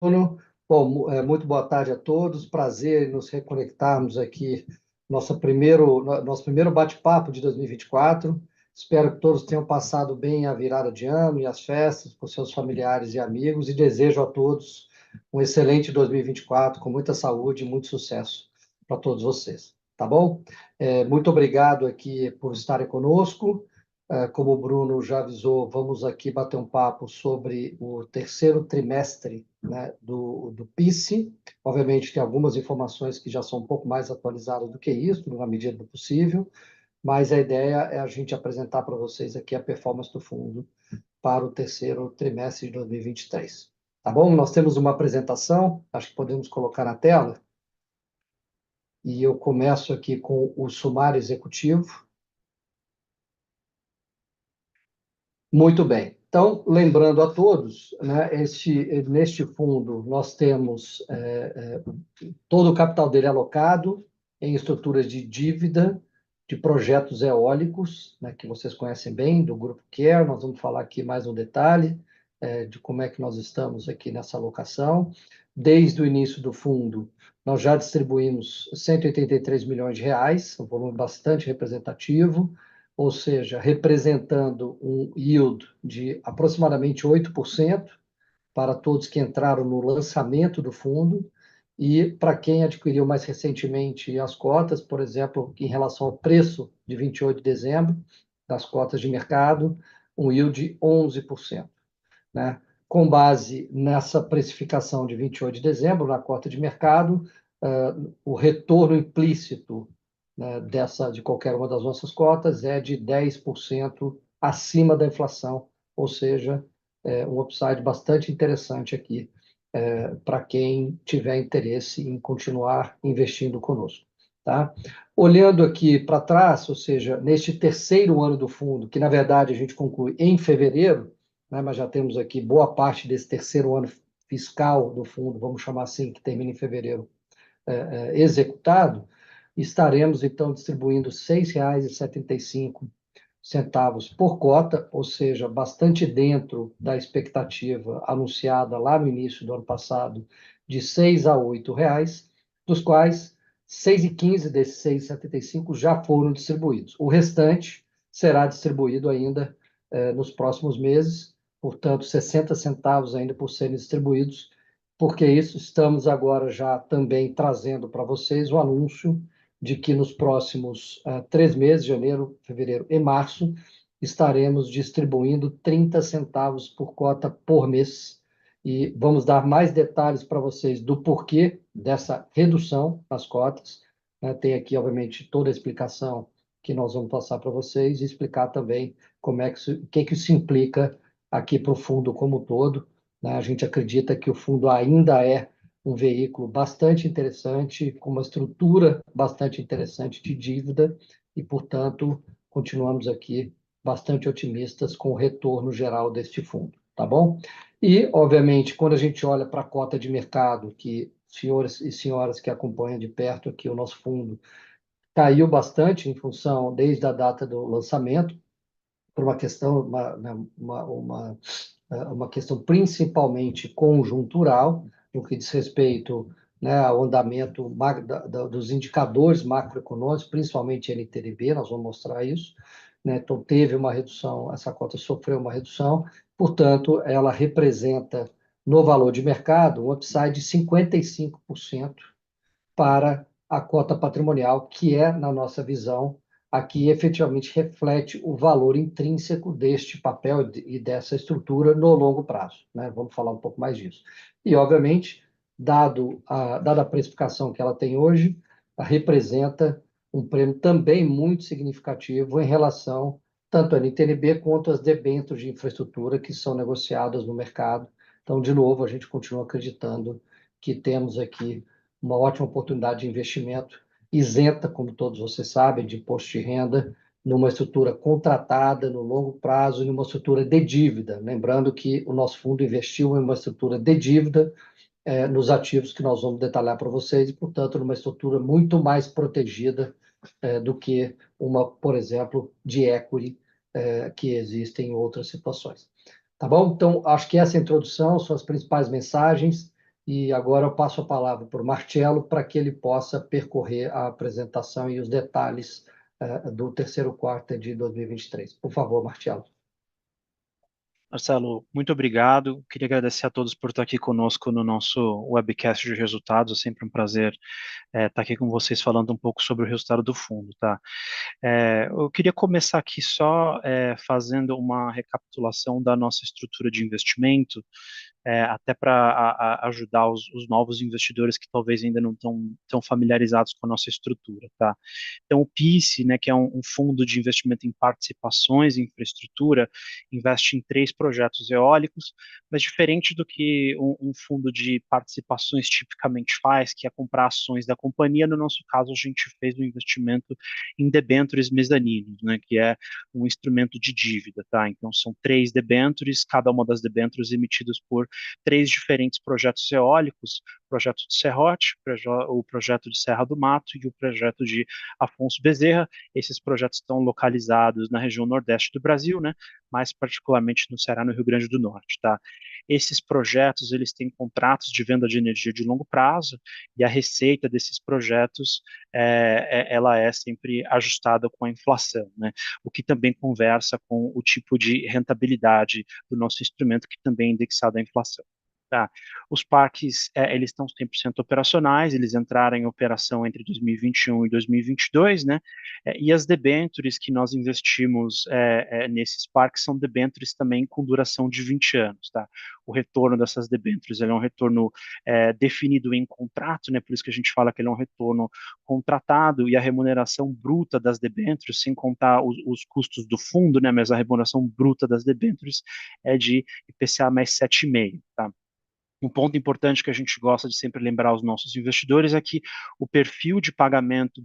Bruno. Bom, muito boa tarde a todos. Prazer em nos reconectarmos aqui, nosso primeiro bate-papo de 2024. Espero que todos tenham passado bem a virada de ano e as festas com seus familiares e amigos e desejo a todos um excelente 2024 com muita saúde e muito sucesso para todos vocês. Tá bom? Muito obrigado aqui por estarem conosco. Como o Bruno já avisou, vamos aqui bater um papo sobre o terceiro trimestre, né, do PICE. Obviamente, tem algumas informações que já são um pouco mais atualizadas do que isso, na medida do possível, mas a ideia é a gente apresentar para vocês aqui a performance do fundo para o terceiro trimestre de 2023. Tá bom? Nós temos uma apresentação, acho que podemos colocar na tela, e eu começo aqui com o sumário executivo. Muito bem. Então, lembrando a todos, né, neste fundo nós temos todo o capital dele alocado em estruturas de dívida de projetos eólicos, né, que vocês conhecem bem, do Grupo Care. Nós vamos falar aqui mais um detalhe de como é que nós estamos aqui nessa alocação. Desde o início do fundo, nós já distribuímos 183 milhões de reais, um volume bastante representativo, ou seja, representando um yield de aproximadamente 8% para todos que entraram no lançamento do fundo e para quem adquiriu mais recentemente as cotas, por exemplo, em relação ao preço de 28 de dezembro, das cotas de mercado, um yield de 11%. Né? Com base nessa precificação de 28 de dezembro, na cota de mercado, o retorno implícito, né, de qualquer uma das nossas cotas é de 10% acima da inflação, ou seja, um upside bastante interessante aqui para quem tiver interesse em continuar investindo conosco. Tá? Olhando aqui para trás, ou seja, neste terceiro ano do fundo, que na verdade a gente conclui em fevereiro, né, mas já temos aqui boa parte desse terceiro ano fiscal do fundo, vamos chamar assim, que termina em fevereiro, executado, estaremos então distribuindo R$ 6,75 por cota, ou seja, bastante dentro da expectativa anunciada lá no início do ano passado de R$ 6 a R$ 8, dos quais 6,15 desses 6,75 já foram distribuídos. O restante será distribuído ainda nos próximos meses, portanto, 60 centavos ainda por serem distribuídos. Porque isso, estamos agora já também trazendo para vocês o anúncio de que nos próximos 3 meses, janeiro, fevereiro e março, estaremos distribuindo 30 centavos por cota por mês. E vamos dar mais detalhes para vocês do porquê dessa redução nas cotas. Né? Tem aqui, obviamente, toda a explicação que nós vamos passar para vocês e explicar também como é que isso implica aqui para o fundo como um todo. Né? A gente acredita que o fundo ainda é um veículo bastante interessante, com uma estrutura bastante interessante de dívida e, portanto, continuamos aqui bastante otimistas com o retorno geral deste fundo, tá bom? E, obviamente, quando a gente olha para a cota de mercado, que senhores e senhoras que acompanham de perto aqui o nosso fundo, caiu bastante em função, desde a data do lançamento, por uma questão, uma questão principalmente conjuntural, no que diz respeito, né, ao andamento dos indicadores macroeconômicos, principalmente NTNB, nós vamos mostrar isso. Né? Então, teve uma redução, essa cota sofreu uma redução, portanto, ela representa, no valor de mercado, um upside de 55% para a cota patrimonial, que é, na nossa visão, aqui efetivamente reflete o valor intrínseco deste papel e dessa estrutura no longo prazo. Né? Vamos falar um pouco mais disso. E, obviamente, dada a precificação que ela tem hoje, representa um prêmio também muito significativo em relação tanto à NTNB quanto às debêntures de infraestrutura que são negociadas no mercado. Então, de novo, a gente continua acreditando que temos aqui uma ótima oportunidade de investimento, isenta, como todos vocês sabem, de imposto de renda, numa estrutura contratada no longo prazo, numa estrutura de dívida. Lembrando que o nosso fundo investiu em uma estrutura de dívida nos ativos que nós vamos detalhar para vocês, e, portanto, numa estrutura muito mais protegida do que uma, por exemplo, de equity que existe em outras situações. Tá bom? Então, acho que essa introdução são as principais mensagens. E agora eu passo a palavra para o Marcelo para que ele possa percorrer a apresentação e os detalhes do terceiro quarto de 2023. Por favor, Marcelo. Marcelo, muito obrigado. Queria agradecer a todos por estar aqui conosco no nosso webcast de resultados. É sempre um prazer estar aqui com vocês falando um pouco sobre o resultado do fundo, tá? Eu queria começar aqui só fazendo uma recapitulação da nossa estrutura de investimento, até para ajudar os novos investidores que talvez ainda não estão tão familiarizados com a nossa estrutura, tá? Então, o PICE, né, que é um fundo de investimento em participações em infraestrutura, investe em 3 projetos eólicos, mas diferente do que um fundo de participações tipicamente faz, que é comprar ações da companhia, no nosso caso, a gente fez um investimento em debêntures mezaninos, né, que é um instrumento de dívida, tá? Então, são 3 debêntures, cada uma das debêntures emitidas por 3 diferentes projetos eólicos, o projeto de Serrote, o projeto de Serra do Mato e o projeto de Afonso Bezerra. Esses projetos estão localizados na região nordeste do Brasil, né, mais particularmente no Ceará, no Rio Grande do Norte, tá? Esses projetos, eles têm contratos de venda de energia de longo prazo e a receita desses projetos, ela é sempre ajustada com a inflação, né? O que também conversa com o tipo de rentabilidade do nosso instrumento, que também é indexado à inflação. Tá. Os parques, eles estão 100% operacionais, eles entraram em operação entre 2021 e 2022, né? E as debêntures que nós investimos nesses parques são debêntures também com duração de 20 anos, tá? O retorno dessas debêntures, ele é um retorno definido em contrato, né? Por isso que a gente fala que ele é um retorno contratado, e a remuneração bruta das debêntures, sem contar os custos do fundo, né? Mas a remuneração bruta das debêntures é de IPCA mais 7,5, tá? Um ponto importante que a gente gosta de sempre lembrar aos nossos investidores é que o perfil de pagamento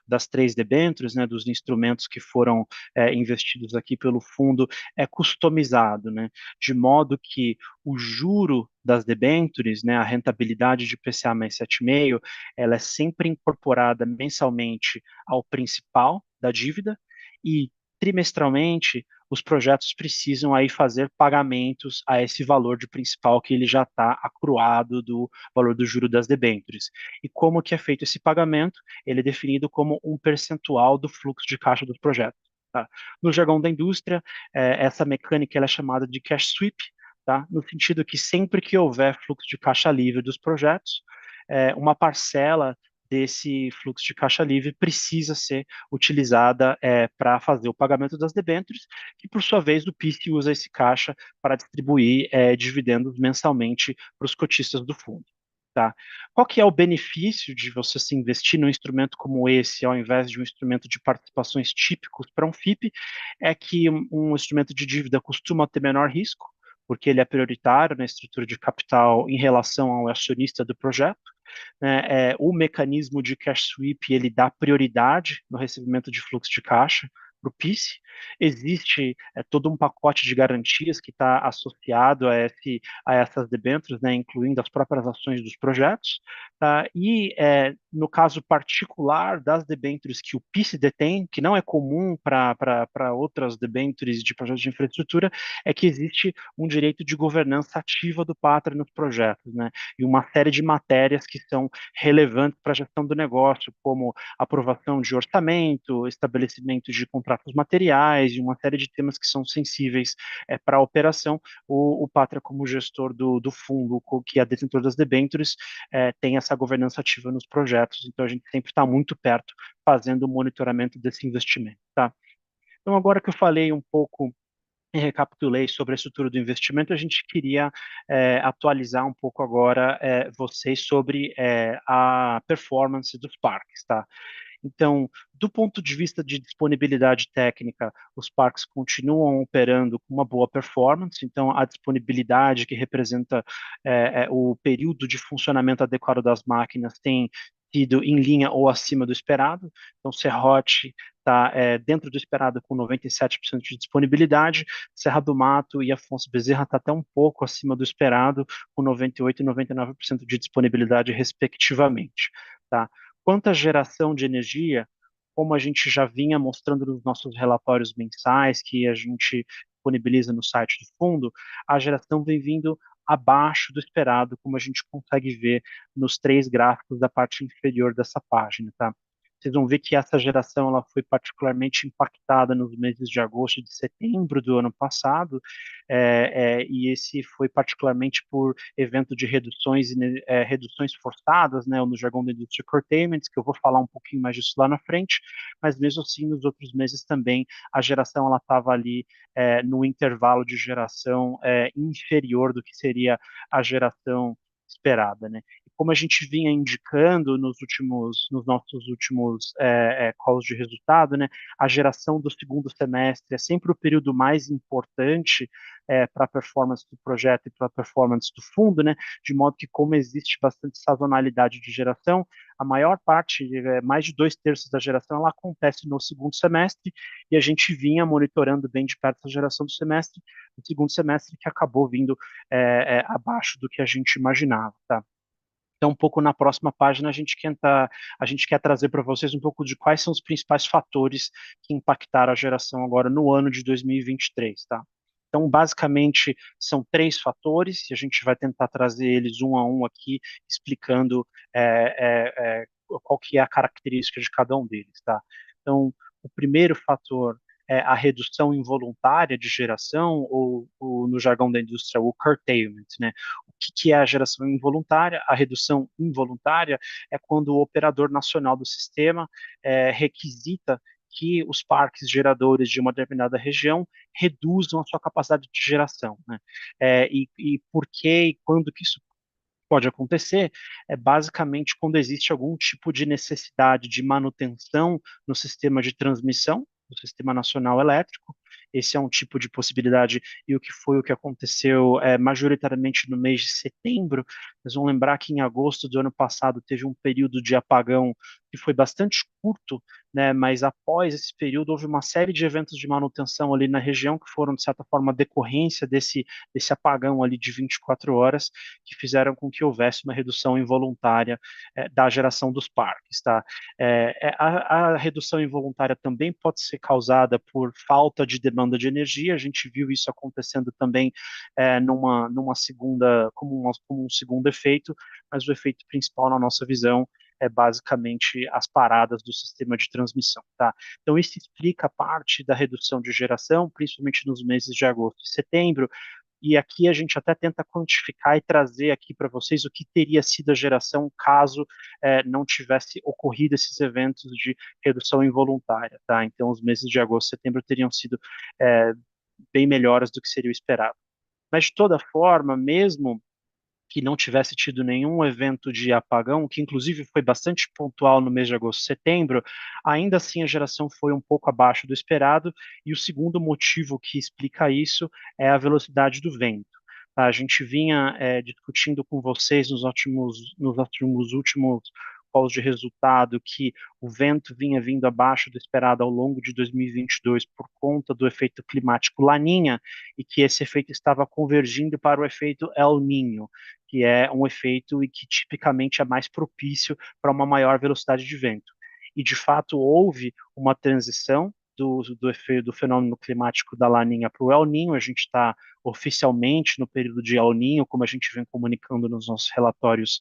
das 3 debêntures, né, dos instrumentos que foram investidos aqui pelo fundo, é customizado, né, de modo que o juro das debêntures, né, a rentabilidade de IPCA mais 7,5, ela é sempre incorporada mensalmente ao principal da dívida, e trimestralmente os projetos precisam aí fazer pagamentos a esse valor de principal que ele já está acruado do valor do juro das debêntures. E como que é feito esse pagamento? Ele é definido como um percentual do fluxo de caixa dos projetos. Tá? No jargão da indústria, essa mecânica ela é chamada de cash sweep, tá? No sentido que sempre que houver fluxo de caixa livre dos projetos, uma parcela desse fluxo de caixa livre precisa ser utilizada para fazer o pagamento das debêntures, que por sua vez o PIS usa esse caixa para distribuir dividendos mensalmente para os cotistas do fundo. Tá? Qual que é o benefício de você se investir num instrumento como esse, ao invés de um instrumento de participações típicos para um FIP? É que um instrumento de dívida costuma ter menor risco, porque ele é prioritário na estrutura de capital em relação ao acionista do projeto, né? O mecanismo de cash sweep ele dá prioridade no recebimento de fluxo de caixa para o PICE. Existe todo um pacote de garantias que está associado a essas debêntures, né, incluindo as próprias ações dos projetos. Tá? E no caso particular das debêntures que o PICE detém, que não é comum para outras debêntures de projetos de infraestrutura, é que existe um direito de governança ativa do Pátria nos projetos, né? E uma série de matérias que são relevantes para a gestão do negócio, como aprovação de orçamento, estabelecimento de contratos materiais e uma série de temas que são sensíveis para a operação. O Pátria, como gestor do fundo, que é detentor das debêntures, tem essa governança ativa nos projetos, então a gente sempre está muito perto fazendo o monitoramento desse investimento. Tá? Então, agora que eu falei um pouco e recapitulei sobre a estrutura do investimento, a gente queria atualizar um pouco agora vocês sobre a performance dos parques, tá? Então, do ponto de vista de disponibilidade técnica, os parques continuam operando com uma boa performance, então a disponibilidade que representa o período de funcionamento adequado das máquinas tem sido em linha ou acima do esperado. Então, Serrote está dentro do esperado com 97% de disponibilidade, Serra do Mato e Afonso Bezerra está até um pouco acima do esperado, com 98% e 99% de disponibilidade, respectivamente. Tá? Quanto à geração de energia, como a gente já vinha mostrando nos nossos relatórios mensais, que a gente disponibiliza no site do fundo, a geração vem vindo abaixo do esperado, como a gente consegue ver nos três gráficos da parte inferior dessa página, tá? Vocês vão ver que essa geração ela foi particularmente impactada nos meses de agosto e de setembro do ano passado, e esse foi particularmente por evento de reduções forçadas, né, ou no jargão da indústria curtailments, que eu vou falar um pouquinho mais disso lá na frente, mas mesmo assim nos outros meses também a geração ela estava ali no intervalo de geração inferior do que seria a geração esperada, né? Como a gente vinha indicando nos nossos últimos calls de resultado, né, a geração do segundo semestre é sempre o período mais importante para a performance do projeto e para a performance do fundo, né, de modo que como existe bastante sazonalidade de geração, a maior parte, mais de 2/3 da geração, ela acontece no segundo semestre, e a gente vinha monitorando bem de perto a geração do segundo semestre, que acabou vindo abaixo do que a gente imaginava, tá? Então, um pouco na próxima página, a gente quer trazer para vocês um pouco de quais são os principais fatores que impactaram a geração agora no ano de 2023, tá? Então, basicamente, são três fatores, e a gente vai tentar trazer eles um a um aqui, explicando qual que é a característica de cada um deles, tá? Então, o primeiro fator é a redução involuntária de geração, ou no jargão da indústria, o curtailment, né? O que é a geração involuntária? A redução involuntária é quando o operador nacional do sistema requisita que os parques geradores de uma determinada região reduzam a sua capacidade de geração, né? E por que e quando que isso pode acontecer é basicamente quando existe algum tipo de necessidade de manutenção no sistema de transmissão do Sistema Nacional Elétrico. Esse é um tipo de possibilidade, e o que foi o que aconteceu majoritariamente no mês de setembro. Vocês vão lembrar que em agosto do ano passado teve um período de apagão que foi bastante curto, né, mas após esse período houve uma série de eventos de manutenção ali na região que foram, de certa forma, decorrência desse apagão ali de 24 horas, que fizeram com que houvesse uma redução involuntária da geração dos parques, tá? A redução involuntária também pode ser causada por falta de demanda de energia. A gente viu isso acontecendo também numa segunda, como um segundo efeito, mas o efeito principal na nossa visão é basicamente as paradas do sistema de transmissão, tá? Então isso explica parte da redução de geração, principalmente nos meses de agosto e setembro, e aqui a gente até tenta quantificar e trazer aqui para vocês o que teria sido a geração caso não tivesse ocorrido esses eventos de redução involuntária, tá? Então, os meses de agosto e setembro teriam sido é, bem melhores do que seria o esperado. Mas, de toda forma, mesmo que não tivesse tido nenhum evento de apagão, que inclusive foi bastante pontual no mês de agosto e setembro, ainda assim a geração foi um pouco abaixo do esperado, e o segundo motivo que explica isso é a velocidade do vento. Tá? A gente vinha discutindo com vocês nos últimos calls de resultado que o vento vinha vindo abaixo do esperado ao longo de 2022 por conta do efeito climático Laninha, e que esse efeito estava convergindo para o efeito El Niño, que é um efeito e que tipicamente é mais propício para uma maior velocidade de vento. E de fato houve uma transição do fenômeno climático da Laninha para o El Niño. A gente está oficialmente no período de El Niño, como a gente vem comunicando nos nossos relatórios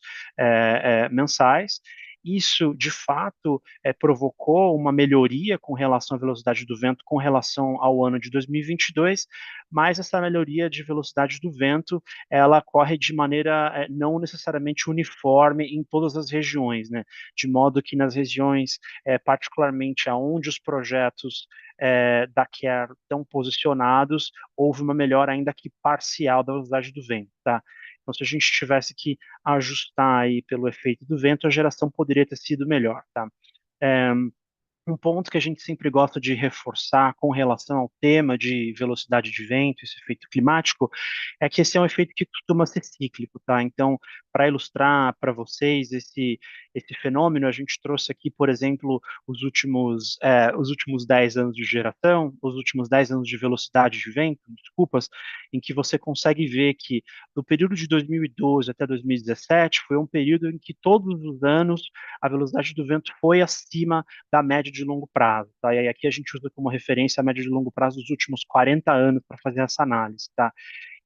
mensais. Isso, de fato, provocou uma melhoria com relação à velocidade do vento com relação ao ano de 2022, mas essa melhoria de velocidade do vento, ela ocorre de maneira não necessariamente uniforme em todas as regiões, né? De modo que nas regiões, particularmente aonde os projetos da CARE estão posicionados, houve uma melhora ainda que parcial da velocidade do vento, tá? Então, se a gente tivesse que ajustar aí pelo efeito do vento, a geração poderia ter sido melhor, tá? É, um ponto que a gente sempre gosta de reforçar com relação ao tema de velocidade de vento, esse efeito climático, é que esse é um efeito que costuma ser cíclico, tá? Então, para ilustrar para vocês esse fenômeno, a gente trouxe aqui, por exemplo, os últimos 10 anos de geração, os últimos 10 anos de velocidade de vento, desculpas, em que você consegue ver que no período de 2012 até 2017 foi um período em que todos os anos a velocidade do vento foi acima da média de longo prazo, tá? E aí aqui a gente usa como referência a média de longo prazo dos últimos 40 anos para fazer essa análise, tá?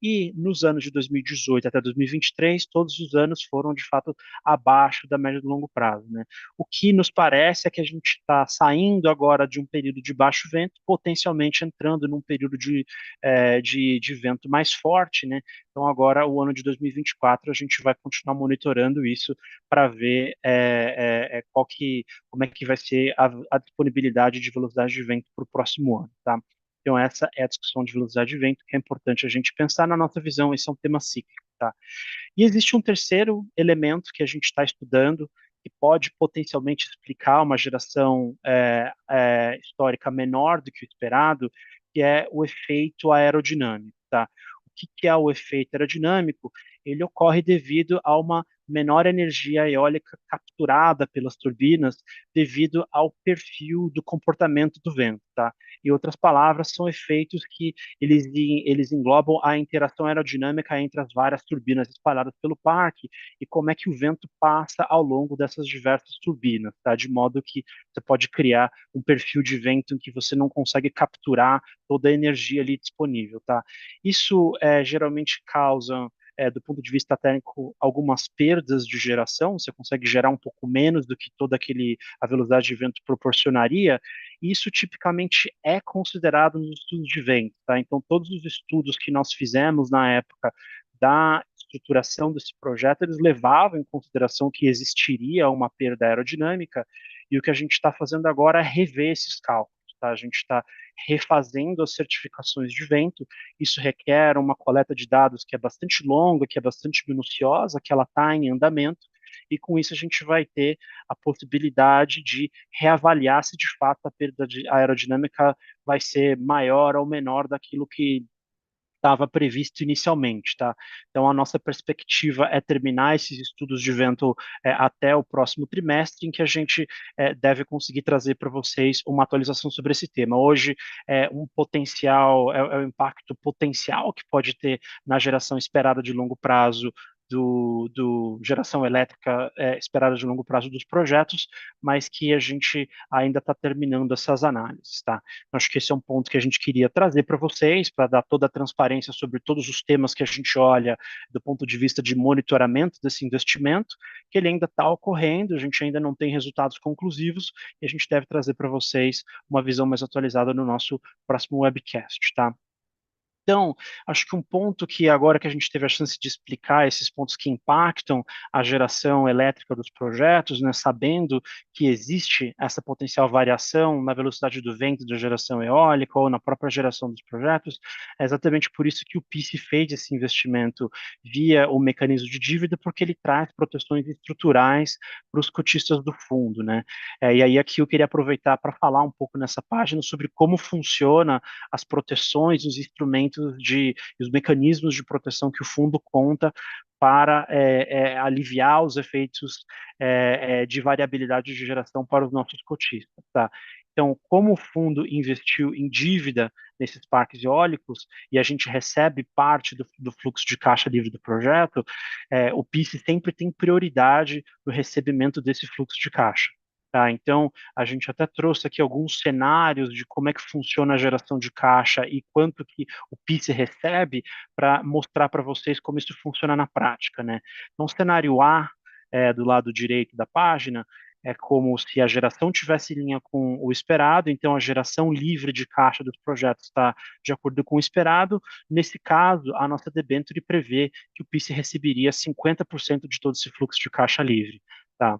e nos anos de 2018 até 2023, todos os anos foram, de fato, abaixo da média do longo prazo, né? O que nos parece é que a gente está saindo agora de um período de baixo vento, potencialmente entrando num período de vento mais forte, né? Então, agora, o ano de 2024, a gente vai continuar monitorando isso para ver como é que vai ser a disponibilidade de velocidade de vento para o próximo ano, tá? Então, essa é a discussão de velocidade de vento, que é importante a gente pensar na nossa visão, esse é um tema cíclico, tá? E existe um terceiro elemento que a gente está estudando, que pode potencialmente explicar uma geração histórica menor do que o esperado, que é o efeito aerodinâmico, tá? O que é o efeito aerodinâmico? Ele ocorre devido a uma menor energia eólica capturada pelas turbinas devido ao perfil do comportamento do vento, tá? Em outras palavras, são efeitos que eles englobam a interação aerodinâmica entre as várias turbinas espalhadas pelo parque e como é que o vento passa ao longo dessas diversas turbinas, tá? De modo que você pode criar um perfil de vento em que você não consegue capturar toda a energia ali disponível, tá? Isso geralmente causa do ponto de vista técnico, algumas perdas de geração, você consegue gerar um pouco menos do que toda a velocidade de vento proporcionaria, e isso tipicamente é considerado nos estudos de vento, tá? Então, todos os estudos que nós fizemos na época da estruturação desse projeto, eles levavam em consideração que existiria uma perda aerodinâmica, e o que a gente está fazendo agora é rever esses cálculos, tá? A gente está refazendo as certificações de vento, isso requer uma coleta de dados que é bastante longa, que é bastante minuciosa, que ela está em andamento, e com isso a gente vai ter a possibilidade de reavaliar se de fato a perda aerodinâmica vai ser maior ou menor daquilo que estava previsto inicialmente, tá? Então, a nossa perspectiva é terminar esses estudos de vento até o próximo trimestre, em que a gente deve conseguir trazer para vocês uma atualização sobre esse tema. Hoje, um potencial, é o impacto potencial que pode ter na geração esperada de longo prazo do geração elétrica esperada de longo prazo dos projetos, mas que a gente ainda está terminando essas análises, tá? Acho que esse é um ponto que a gente queria trazer para vocês, para dar toda a transparência sobre todos os temas que a gente olha do ponto de vista de monitoramento desse investimento, que ele ainda está ocorrendo, a gente ainda não tem resultados conclusivos, e a gente deve trazer para vocês uma visão mais atualizada no nosso próximo webcast, tá? Então, acho que um ponto que agora que a gente teve a chance de explicar esses pontos que impactam a geração elétrica dos projetos, né, sabendo que existe essa potencial variação na velocidade do vento da geração eólica ou na própria geração dos projetos, é exatamente por isso que o PIC fez esse investimento via o mecanismo de dívida, porque ele traz proteções estruturais para os cotistas do fundo, né? E aí aqui eu queria aproveitar para falar um pouco nessa página sobre como funciona as proteções, os instrumentos os mecanismos de proteção que o fundo conta para aliviar os efeitos de variabilidade de geração para os nossos cotistas, tá? Então, como o fundo investiu em dívida nesses parques eólicos e a gente recebe parte do fluxo de caixa livre do projeto, o PIS sempre tem prioridade no recebimento desse fluxo de caixa. Tá? Então, a gente até trouxe aqui alguns cenários de como é que funciona a geração de caixa e quanto que o PIS recebe para mostrar para vocês como isso funciona na prática, né? Então, cenário A, do lado direito da página, é como se a geração tivesse linha com o esperado, então a geração livre de caixa dos projetos está de acordo com o esperado. Nesse caso, a nossa debênture prevê que o PIS receberia 50% de todo esse fluxo de caixa livre, tá?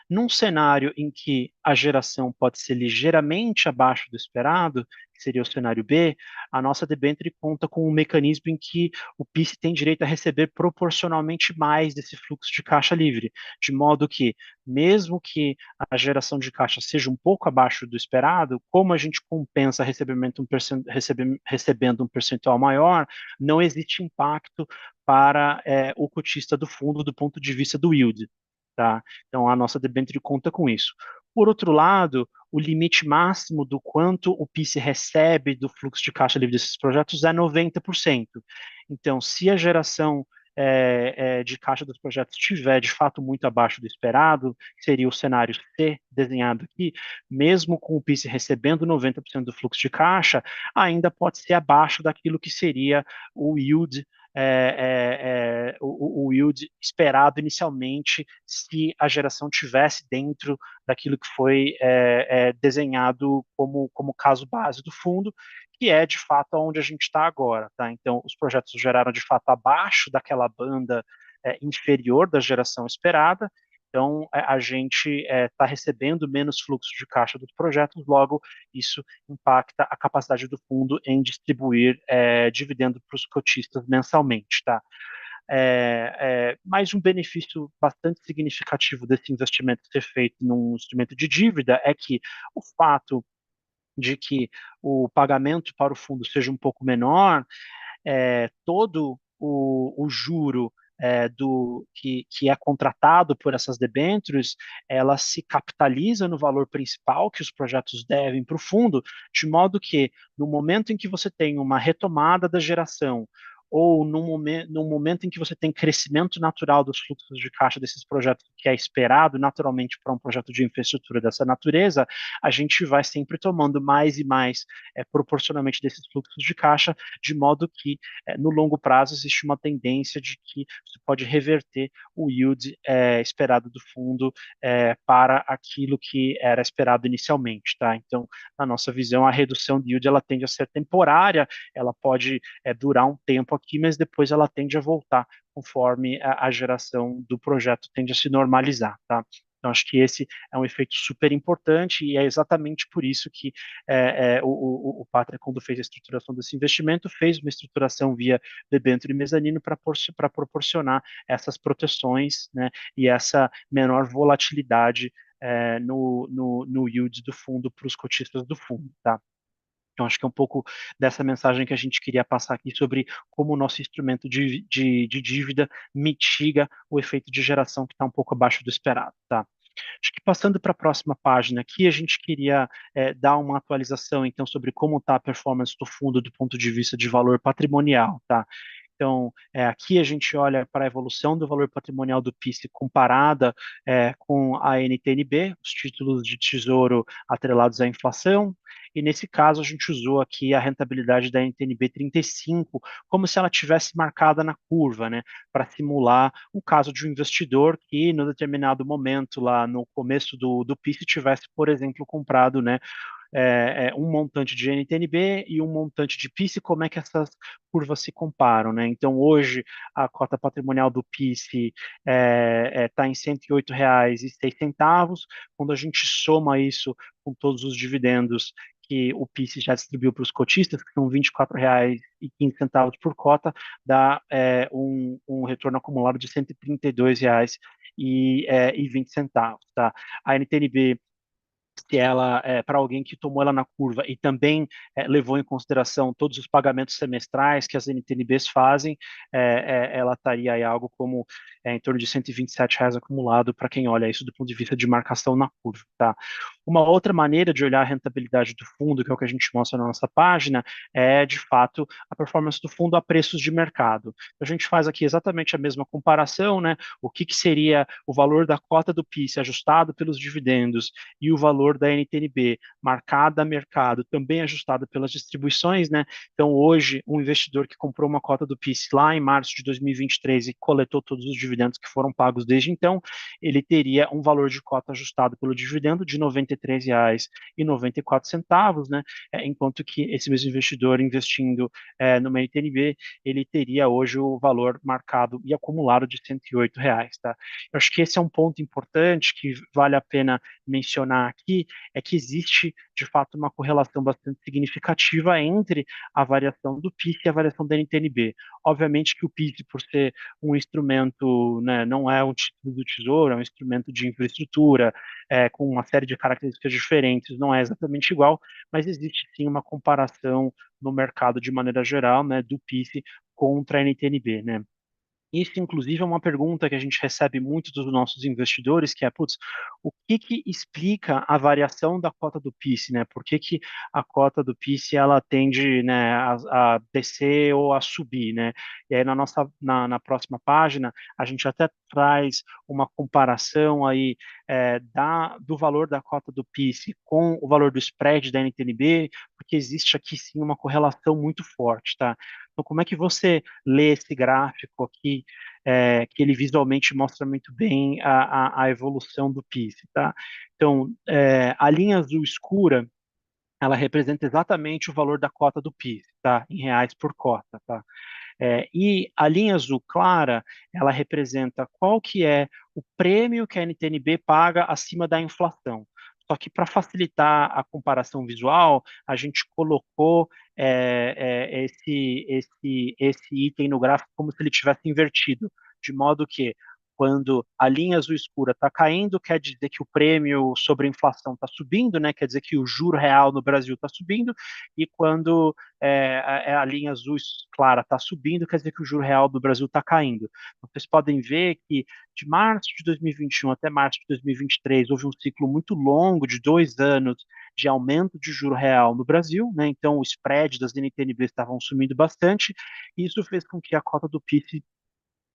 Num cenário em que a geração pode ser ligeiramente abaixo do esperado, que seria o cenário B, a nossa debênture conta com um mecanismo em que o PIS tem direito a receber proporcionalmente mais desse fluxo de caixa livre, de modo que, mesmo que a geração de caixa seja um pouco abaixo do esperado, como a gente compensa recebendo um percentual maior, não existe impacto para o cotista do fundo do ponto de vista do yield. Tá? Então, a nossa debênture conta com isso. Por outro lado, o limite máximo do quanto o PIS recebe do fluxo de caixa livre desses projetos é 90%. Então, se a geração de caixa dos projetos estiver de fato muito abaixo do esperado, que seria o cenário C desenhado aqui, mesmo com o PIS recebendo 90% do fluxo de caixa, ainda pode ser abaixo daquilo que seria o yield o yield esperado inicialmente se a geração tivesse dentro daquilo que foi desenhado como caso base do fundo, que é de fato onde a gente está agora, tá? Então, os projetos geraram de fato abaixo daquela banda inferior da geração esperada. Então, a gente está recebendo menos fluxo de caixa dos projetos, logo, isso impacta a capacidade do fundo em distribuir dividendo para os cotistas mensalmente, tá? Mais um benefício bastante significativo desse investimento ser feito num instrumento de dívida é que o fato de que o pagamento para o fundo seja um pouco menor, todo o juro que é contratado por essas debêntures, ela se capitaliza no valor principal que os projetos devem para o fundo, de modo que no momento em que você tem uma retomada da geração ou no momento em que você tem crescimento natural dos fluxos de caixa desses projetos, que é esperado naturalmente para um projeto de infraestrutura dessa natureza, a gente vai sempre tomando mais e mais proporcionalmente desses fluxos de caixa, de modo que no longo prazo existe uma tendência de que você pode reverter o yield esperado do fundo para aquilo que era esperado inicialmente, tá? Então, na nossa visão, a redução de yield ela tende a ser temporária, ela pode durar um tempo aqui, mas depois ela tende a voltar conforme a geração do projeto tende a se normalizar, tá? Então, acho que esse é um efeito super importante e é exatamente por isso que o Pátria, quando fez a estruturação desse investimento, fez uma estruturação via debênture e mezanino para proporcionar essas proteções, né, e essa menor volatilidade no yield do fundo para os cotistas do fundo, tá? Então, acho que é um pouco dessa mensagem que a gente queria passar aqui sobre como o nosso instrumento de dívida mitiga o efeito de geração que está um pouco abaixo do esperado, tá? Acho que passando para a próxima página aqui, a gente queria dar uma atualização, então, sobre como está a performance do fundo do ponto de vista de valor patrimonial, tá? Então, aqui a gente olha para a evolução do valor patrimonial do PIS comparada com a NTNB, os títulos de tesouro atrelados à inflação, e nesse caso a gente usou aqui a rentabilidade da NTNB 35 como se ela tivesse marcada na curva, né, para simular um caso de um investidor que, no determinado momento, lá no começo do PIS, tivesse, por exemplo, comprado, né, um montante de NTNB e um montante de PIS, como é que essas curvas se comparam, né? Então, hoje, a cota patrimonial do PIS está em R$ 108,06. Quando a gente soma isso com todos os dividendos que o PIS já distribuiu para os cotistas, que são R$ 24,15 por cota, dá um retorno acumulado de R$ 132,20, tá? A NTNB, se ela, para alguém que tomou ela na curva e também levou em consideração todos os pagamentos semestrais que as NTNBs fazem, ela estaria aí algo como em torno de R$ 127 acumulado para quem olha isso do ponto de vista de marcação na curva, tá? Uma outra maneira de olhar a rentabilidade do fundo, que é o que a gente mostra na nossa página, é de fato a performance do fundo a preços de mercado. A gente faz aqui exatamente a mesma comparação, né? O que seria o valor da cota do PIS ajustado pelos dividendos e o valor da NTNB marcada a mercado, também ajustado pelas distribuições, né? Então, hoje, um investidor que comprou uma cota do PIS lá em março de 2023 e coletou todos os dividendos que foram pagos desde então, ele teria um valor de cota ajustado pelo dividendo de R$ 93,94, né? Enquanto que esse mesmo investidor investindo numa NTNB, ele teria hoje o valor marcado e acumulado de R$ 108, tá? Eu acho que esse é um ponto importante que vale a pena mencionar aqui, é que existe, de fato, uma correlação bastante significativa entre a variação do PIS e a variação da NTNB. Obviamente que o PIS, por ser um instrumento, né, não é um título do Tesouro, é um instrumento de infraestrutura, com uma série de características diferentes, não é exatamente igual, mas existe sim uma comparação no mercado de maneira geral, né, do PIS contra a NTNB, né? Isso, inclusive, é uma pergunta que a gente recebe muito dos nossos investidores, que é, putz, o que que explica a variação da cota do PIS, né? Por que que a cota do PIS, ela tende, né, a descer ou a subir, né? E aí, na próxima página, a gente até traz uma comparação aí do valor da cota do PIS com o valor do spread da NTNB, porque existe aqui, sim, uma correlação muito forte, tá? Então, como é que você lê esse gráfico aqui, que ele visualmente mostra muito bem a evolução do PIS, tá? Então, a linha azul escura, ela representa exatamente o valor da cota do PIS, tá? Em reais por cota, tá? E a linha azul clara, ela representa qual que é o prêmio que a NTNB paga acima da inflação. Só que para facilitar a comparação visual, a gente colocou esse item no gráfico como se ele tivesse invertido, de modo que quando a linha azul escura está caindo, quer dizer que o prêmio sobre a inflação está subindo, né? Quer dizer que o juro real no Brasil está subindo, e quando a linha azul clara está subindo, quer dizer que o juro real do Brasil está caindo. Vocês podem ver que de março de 2021 até março de 2023 houve um ciclo muito longo de 2 anos de aumento de juro real no Brasil, né? Então o spread das NTNBs estavam sumindo bastante, e isso fez com que a cota do PIS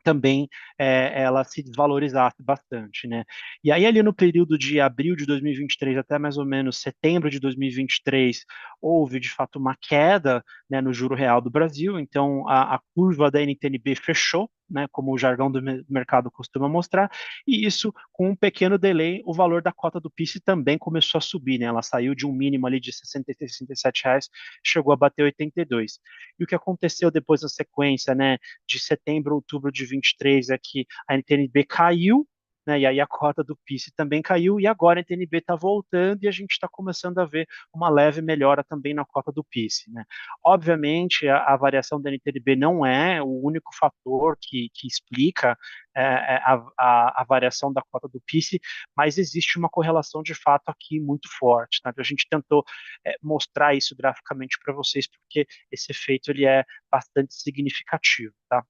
também ela se desvalorizasse bastante, né? E aí ali no período de abril de 2023 até mais ou menos setembro de 2023 houve de fato uma queda, né, no juro real do Brasil, então a curva da NTNB fechou, né, como o jargão do mercado costuma mostrar, e isso com um pequeno delay, o valor da cota do PIS também começou a subir, né? Ela saiu de um mínimo ali de 66, 67 reais, chegou a bater 82. E o que aconteceu depois na sequência, né, de setembro a outubro de 23 é que a NTNB caiu, né, e aí a cota do PIS também caiu, e agora a NTNB está voltando e a gente está começando a ver uma leve melhora também na cota do PIS, né. Obviamente, a variação da NTNB não é o único fator que explica a variação da cota do PIS, mas existe uma correlação de fato aqui muito forte, né. A gente tentou mostrar isso graficamente para vocês, porque esse efeito ele é bastante significativo, tá?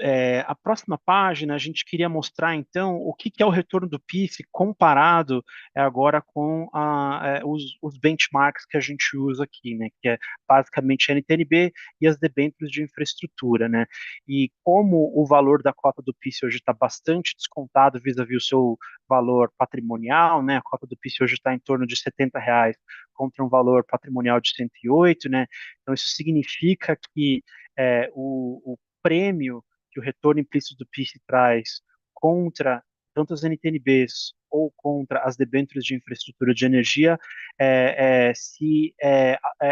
É, a próxima página, a gente queria mostrar, então, o que, que é o retorno do PIS comparado agora com os benchmarks que a gente usa aqui, né, que é basicamente a NTNB e as debêntures de infraestrutura, né, e como o valor da cota do PIS hoje está bastante descontado vis-à-vis o seu valor patrimonial, né, a cota do PIS hoje está em torno de R$ 70 contra um valor patrimonial de 108, né, então isso significa que o prêmio que o retorno implícito do PIS traz contra tanto as NTNBs ou contra as debêntures de infraestrutura de energia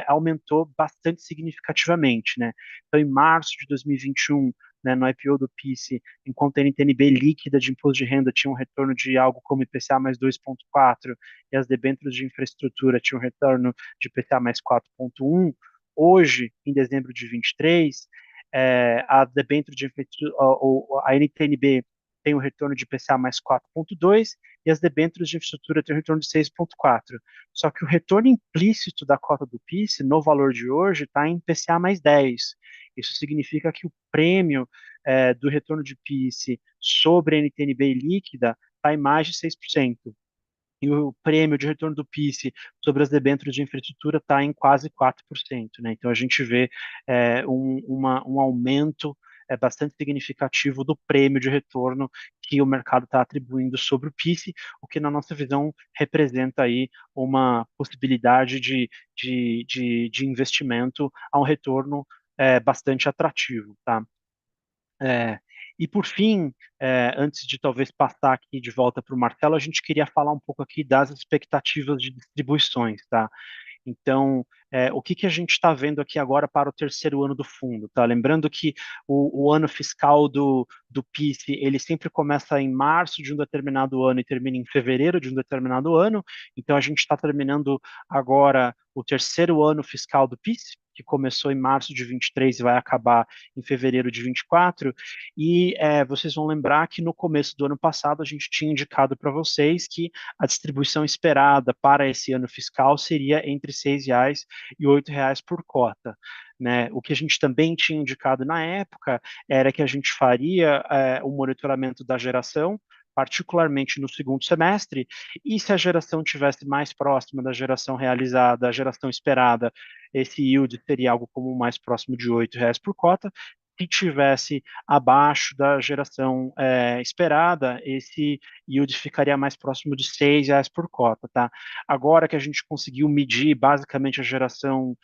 aumentou bastante significativamente, né? Então, em março de 2021, né, no IPO do PIS, enquanto a NTNB líquida de imposto de renda tinha um retorno de algo como IPCA mais 2,4 e as debêntures de infraestrutura tinham um retorno de IPCA mais 4,1, hoje, em dezembro de 23, a debênture de a NTNB tem um retorno de IPCA mais 4,2 e as debêntures de infraestrutura têm um retorno de 6,4. Só que o retorno implícito da cota do PIS, no valor de hoje, está em IPCA mais 10. Isso significa que o prêmio do retorno de PIS sobre a NTNB líquida está em mais de 6%. E o prêmio de retorno do PIS sobre as debêntures de infraestrutura está em quase 4%, né? Então a gente vê um aumento bastante significativo do prêmio de retorno que o mercado está atribuindo sobre o PIS, o que na nossa visão representa aí uma possibilidade de investimento a um retorno bastante atrativo, tá? É, e por fim, antes de talvez passar aqui de volta para o Marcelo, a gente queria falar um pouco aqui das expectativas de distribuições, tá? Então, o que que a gente está vendo aqui agora para o terceiro ano do fundo, tá? Lembrando que o ano fiscal do PIS, ele sempre começa em março de um determinado ano e termina em fevereiro de um determinado ano, então a gente está terminando agora o terceiro ano fiscal do PIS, que começou em março de 23 e vai acabar em fevereiro de 24, e vocês vão lembrar que no começo do ano passado a gente tinha indicado para vocês que a distribuição esperada para esse ano fiscal seria entre R$ 6 e R$ 8 por cota. né? O que a gente também tinha indicado na época era que a gente faria o monitoramento da geração, particularmente no segundo semestre, e se a geração tivesse mais próxima da geração realizada, a geração esperada, esse yield seria algo como mais próximo de R$ 8 por cota. Se tivesse abaixo da geração esperada, esse yield ficaria mais próximo de R$ 6 por cota, tá? Agora que a gente conseguiu medir basicamente a geração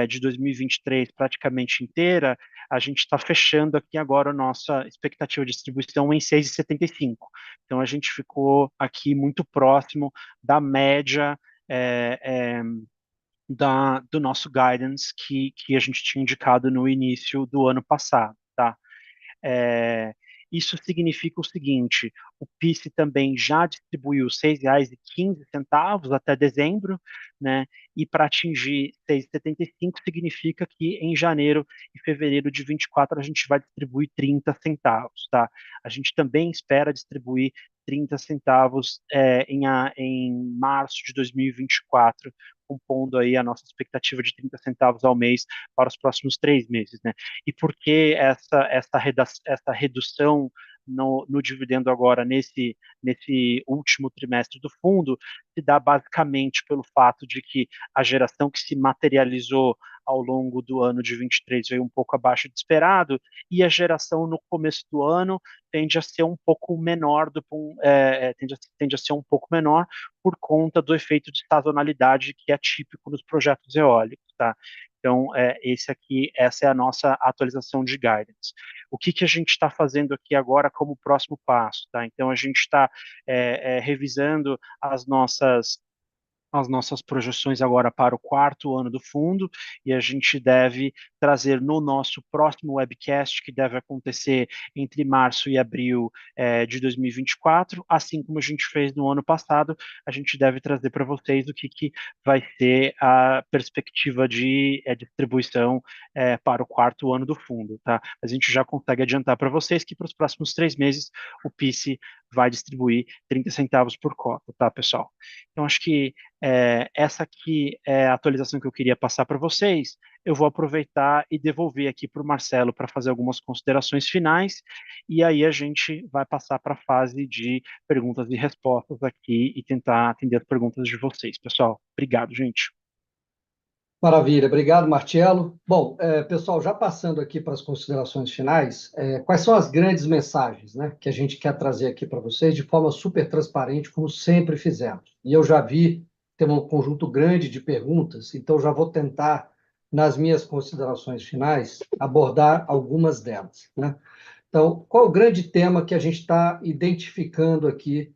de 2023 praticamente inteira, a gente está fechando aqui agora a nossa expectativa de distribuição em 6,75. Então a gente ficou aqui muito próximo da média é, é, do nosso guidance que a gente tinha indicado no início do ano passado, tá? É, isso significa o seguinte: o PIS também já distribuiu R$ 6,15 até dezembro, né? E para atingir 6,75 significa que em janeiro e fevereiro de 24 a gente vai distribuir 30 centavos, tá? A gente também espera distribuir 30 centavos em março de 2024, compondo aí a nossa expectativa de 30 centavos ao mês para os próximos 3 meses, né? E por que essa redução no dividendo agora nesse último trimestre do fundo se dá basicamente pelo fato de que a geração que se materializou ao longo do ano de 23 veio um pouco abaixo de esperado, e a geração no começo do ano tende a ser um pouco menor tende a ser um pouco menor por conta do efeito de sazonalidade que é típico nos projetos eólicos, tá? Então, essa é a nossa atualização de guidance. O que a gente está fazendo aqui agora como próximo passo, tá? Então, a gente está revisando as nossas projeções agora para o quarto ano do fundo, e a gente deve trazer no nosso próximo webcast, que deve acontecer entre março e abril de 2024, assim como a gente fez no ano passado, a gente deve trazer para vocês o que vai ser a perspectiva de distribuição para o quarto ano do fundo, tá? A gente já consegue adiantar para vocês que para os próximos 3 meses o PICE vai distribuir 30 centavos por cota, tá, pessoal? Então, acho que essa aqui é a atualização que eu queria passar para vocês. Eu vou aproveitar e devolver aqui para o Marcelo para fazer algumas considerações finais, e aí a gente vai passar para a fase de perguntas e respostas aqui e tentar atender as perguntas de vocês. Pessoal, obrigado, gente. Maravilha, obrigado, Marcelo. Bom, pessoal, já passando aqui para as considerações finais, quais são as grandes mensagens, né, que a gente quer trazer aqui para vocês de forma super transparente, como sempre fizemos? E eu já vi, tem um conjunto grande de perguntas, então já vou tentar, nas minhas considerações finais, abordar algumas delas, né? Então, qual o grande tema que a gente está identificando aqui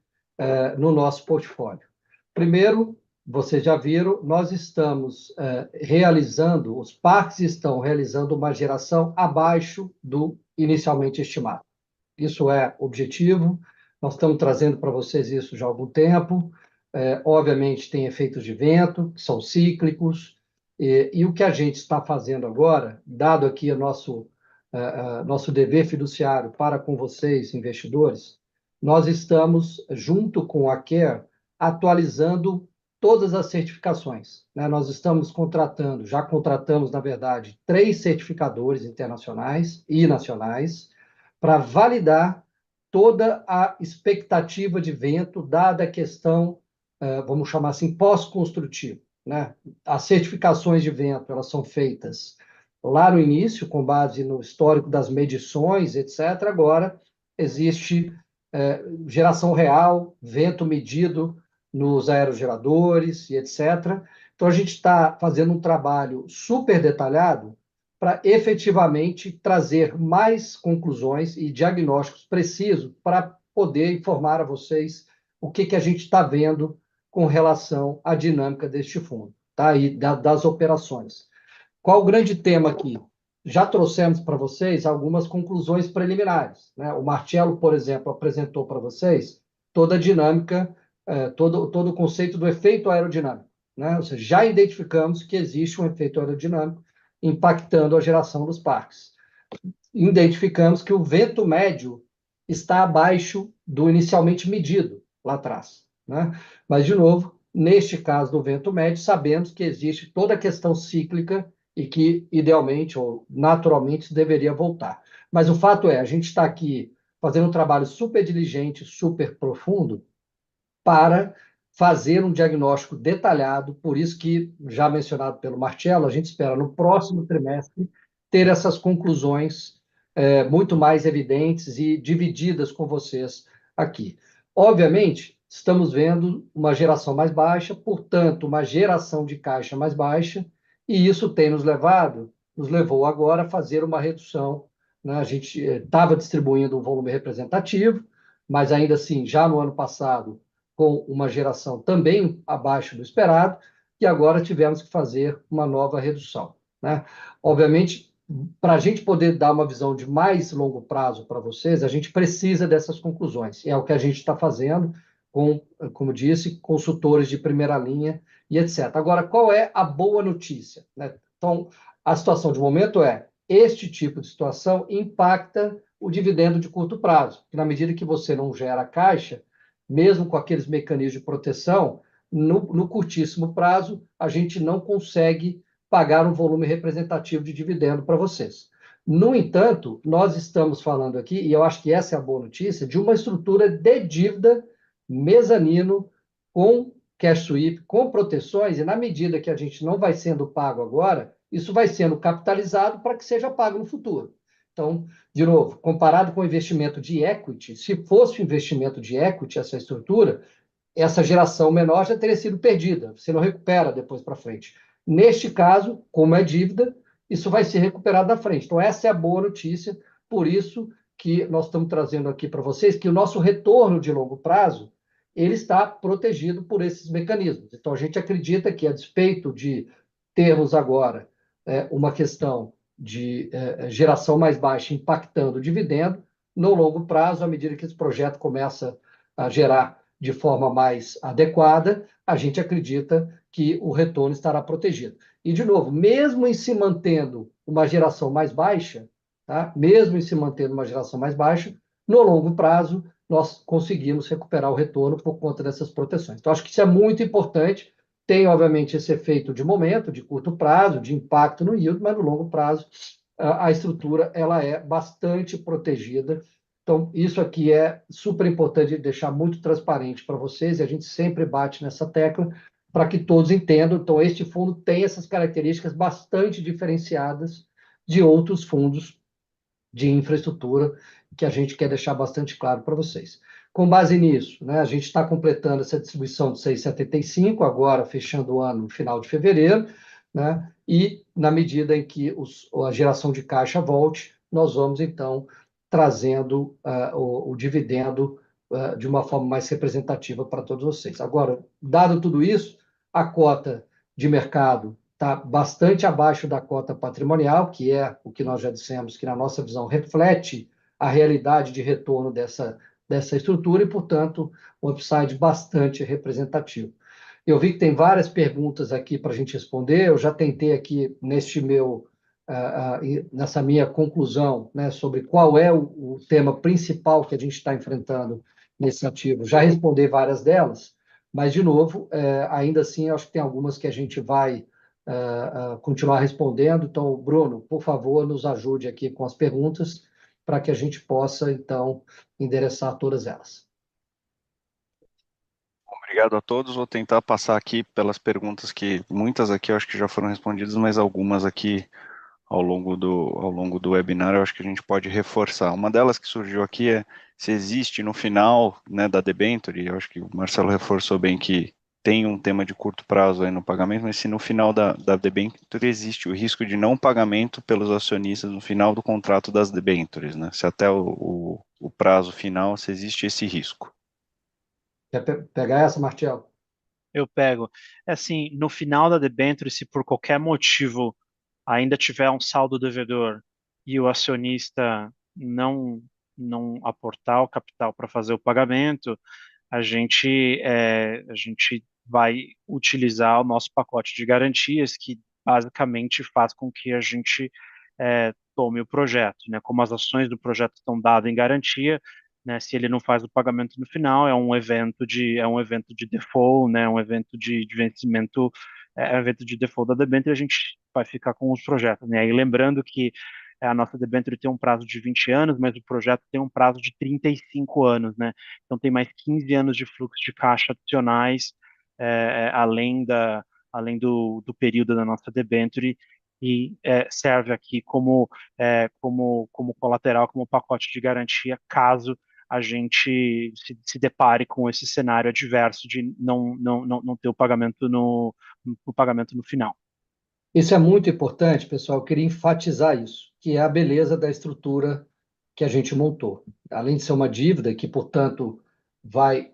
no nosso portfólio? Primeiro, vocês já viram, nós estamos realizando, os parques estão realizando uma geração abaixo do inicialmente estimado. Isso é objetivo, nós estamos trazendo para vocês isso já há algum tempo. Obviamente, tem efeitos de vento, que são cíclicos, e o que a gente está fazendo agora, dado aqui o nosso dever fiduciário para com vocês, investidores, nós estamos, junto com a CARE, atualizando todas as certificações, né? Nós estamos contratando, já contratamos, na verdade, 3 certificadores internacionais e nacionais para validar toda a expectativa de vento, dada a questão, vamos chamar assim, pós-construtivo, né? As certificações de vento, elas são feitas lá no início, com base no histórico das medições, etc. Agora, existe geração real, vento medido nos aerogeradores e etc. Então, a gente está fazendo um trabalho super detalhado para efetivamente trazer mais conclusões e diagnósticos precisos para poder informar a vocês o que a gente está vendo com relação à dinâmica deste fundo, tá? E das operações. Qual o grande tema aqui? Já trouxemos para vocês algumas conclusões preliminares, né? O Marcelo, por exemplo, apresentou para vocês toda a dinâmica, todo o conceito do efeito aerodinâmico, né? Ou seja, já identificamos que existe um efeito aerodinâmico impactando a geração dos parques. Identificamos que o vento médio está abaixo do inicialmente medido lá atrás, né? Mas, de novo, neste caso do vento médio, sabemos que existe toda a questão cíclica e que, idealmente ou naturalmente, deveria voltar. Mas o fato é, a gente está aqui fazendo um trabalho super diligente, super profundo, para fazer um diagnóstico detalhado, por isso que, já mencionado pelo Marcello, a gente espera no próximo trimestre ter essas conclusões muito mais evidentes e divididas com vocês aqui. Obviamente, estamos vendo uma geração mais baixa, portanto, uma geração de caixa mais baixa, e isso tem nos levou agora a fazer uma redução, né? A gente estava distribuindo um volume representativo, mas ainda assim, já no ano passado, com uma geração também abaixo do esperado, e agora tivemos que fazer uma nova redução, né? Obviamente, para a gente poder dar uma visão de mais longo prazo para vocês, a gente precisa dessas conclusões. É o que a gente está fazendo com, como disse, consultores de primeira linha e etc. Agora, qual é a boa notícia, né? Então, a situação de momento é: este tipo de situação impacta o dividendo de curto prazo, que na medida que você não gera caixa, mesmo com aqueles mecanismos de proteção, no curtíssimo prazo, a gente não consegue pagar um volume representativo de dividendo para vocês. No entanto, nós estamos falando aqui, e eu acho que essa é a boa notícia, de uma estrutura de dívida mezanino com cash sweep, com proteções, e na medida que a gente não vai sendo pago agora, isso vai sendo capitalizado para que seja pago no futuro. Então, de novo, comparado com o investimento de equity, se fosse o investimento de equity, essa estrutura, essa geração menor já teria sido perdida, você não recupera depois para frente. Neste caso, como é dívida, isso vai ser recuperado na frente. Então, essa é a boa notícia, por isso que nós estamos trazendo aqui para vocês que o nosso retorno de longo prazo ele está protegido por esses mecanismos. Então, a gente acredita que, a despeito de termos agora uma questão de geração mais baixa impactando o dividendo, no longo prazo, à medida que esse projeto começa a gerar de forma mais adequada, a gente acredita que o retorno estará protegido. E, de novo, mesmo em se mantendo uma geração mais baixa, tá? Mesmo em se mantendo uma geração mais baixa, no longo prazo, nós conseguimos recuperar o retorno por conta dessas proteções. Então, acho que isso é muito importante. Tem, obviamente, esse efeito de momento, de curto prazo, de impacto no yield, mas no longo prazo, a estrutura ela é bastante protegida. Então, isso aqui é super importante deixar muito transparente para vocês, e a gente sempre bate nessa tecla para que todos entendam. Então, este fundo tem essas características bastante diferenciadas de outros fundos de infraestrutura, que a gente quer deixar bastante claro para vocês. Com base nisso, né, a gente está completando essa distribuição de 6,75, agora fechando o ano no final de fevereiro, né, e na medida em que a geração de caixa volte, nós vamos, então, trazendo o dividendo de uma forma mais representativa para todos vocês. Agora, dado tudo isso, a cota de mercado está bastante abaixo da cota patrimonial, que é o que nós já dissemos, que na nossa visão reflete a realidade de retorno dessa estrutura e, portanto, um upside bastante representativo. Eu vi que tem várias perguntas aqui para a gente responder, eu já tentei aqui nessa minha conclusão, né, sobre qual é o tema principal que a gente está enfrentando nesse ativo, já respondi várias delas, mas, de novo, ainda assim, acho que tem algumas que a gente vai continuar respondendo. Então, Bruno, por favor, nos ajude aqui com as perguntas para que a gente possa, então, endereçar todas elas. Obrigado a todos. Vou tentar passar aqui pelas perguntas que muitas aqui eu acho que já foram respondidas, mas algumas aqui ao longo do webinar eu acho que a gente pode reforçar. Uma delas que surgiu aqui é se existe no final, né, da debenture, eu acho que o Marcelo reforçou bem que tem um tema de curto prazo aí no pagamento, mas se no final da debenture existe o risco de não pagamento pelos acionistas no final do contrato das debentures, né? Se até o prazo final, se existe esse risco. Quer pegar essa, Martial? Eu pego. É assim, no final da debênture, se por qualquer motivo ainda tiver um saldo devedor e o acionista não aportar o capital para fazer o pagamento, a gente vai utilizar o nosso pacote de garantias, que basicamente faz com que a gente tome o projeto, né? Como as ações do projeto estão dadas em garantia, né? Se ele não faz o pagamento no final, é um evento de default, né? Um evento de vencimento, é um evento de default da debênture, a gente vai ficar com os projetos, né? E lembrando que a nossa debênture tem um prazo de 20 anos, mas o projeto tem um prazo de 35 anos, né? Então tem mais 15 anos de fluxo de caixa adicionais, além do período da nossa debênture, e serve aqui como colateral, como pacote de garantia, caso a gente se depare com esse cenário adverso de não ter o pagamento o pagamento no final. Isso é muito importante, pessoal. Eu queria enfatizar isso, que é a beleza da estrutura que a gente montou. Além de ser uma dívida que, portanto, vai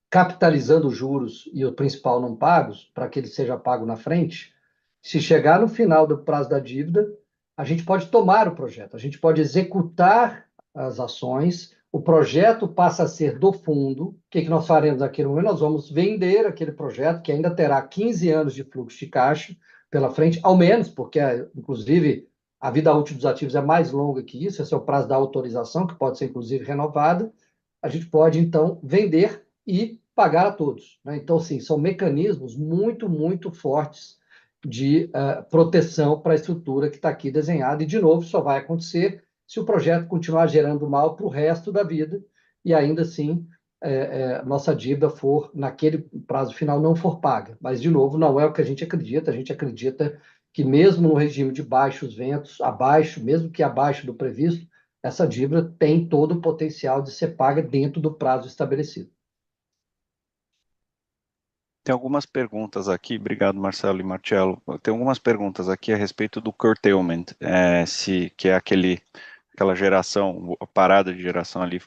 capitalizando os juros e o principal não pagos, para que ele seja pago na frente, se chegar no final do prazo da dívida, a gente pode tomar o projeto, a gente pode executar as ações, o projeto passa a ser do fundo. O que nós faremos naquele momento? Nós vamos vender aquele projeto, que ainda terá 15 anos de fluxo de caixa pela frente, ao menos, porque, inclusive, a vida útil dos ativos é mais longa que isso, esse é o prazo da autorização, que pode ser, inclusive, renovada. A gente pode, então, vender e pagar a todos, né? Então, sim, são mecanismos muito, muito fortes de proteção para a estrutura que está aqui desenhada, e, de novo, só vai acontecer se o projeto continuar gerando mal para o resto da vida, e ainda assim nossa dívida for, naquele prazo final, não for paga. Mas, de novo, não é o que a gente acredita que mesmo no regime de baixos ventos, mesmo que abaixo do previsto, essa dívida tem todo o potencial de ser paga dentro do prazo estabelecido. Tem algumas perguntas aqui, obrigado Marcelo e Marcello. Tem algumas perguntas aqui a respeito do curtailment, que é aquela geração, a parada de geração ali